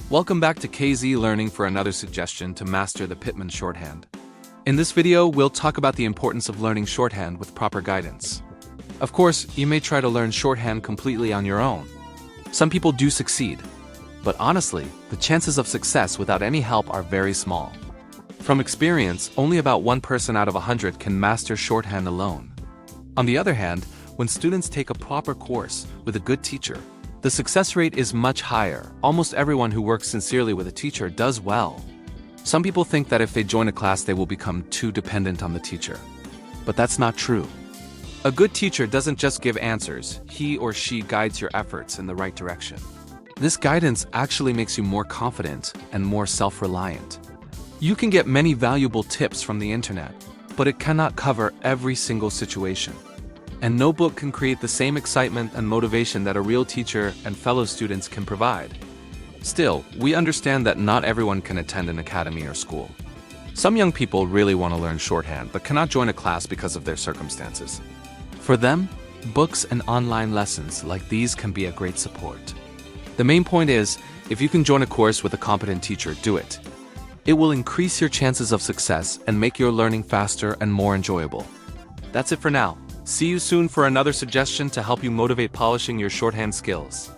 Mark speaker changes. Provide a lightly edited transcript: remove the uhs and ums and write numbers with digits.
Speaker 1: Welcome back to KZ Learning for another suggestion to master the Pitman shorthand. In this video, we'll talk about the importance of learning shorthand with proper guidance. Of course, you may try to learn shorthand completely on your own. Some people do succeed, but honestly, the chances of success without any help are very small. From experience, only about 1 person out of 100 can master shorthand alone. On the other hand, when students take a proper course with a good teacher, the success rate is much higher. Almost everyone who works sincerely with a teacher does well. Some people think that if they join a class they will become too dependent on the teacher. But that's not true. A good teacher doesn't just give answers, he or she guides your efforts in the right direction. This guidance actually makes you more confident and more self-reliant. You can get many valuable tips from the internet, but it cannot cover every single situation. And no book can create the same excitement and motivation that a real teacher and fellow students can provide. Still, we understand that not everyone can attend an academy or school. Some young people really want to learn shorthand but cannot join a class because of their circumstances. For them, books and online lessons like these can be a great support. The main point is, if you can join a course with a competent teacher, do it. It will increase your chances of success and make your learning faster and more enjoyable. That's it for now. See you soon for another suggestion to help you motivate polishing your shorthand skills.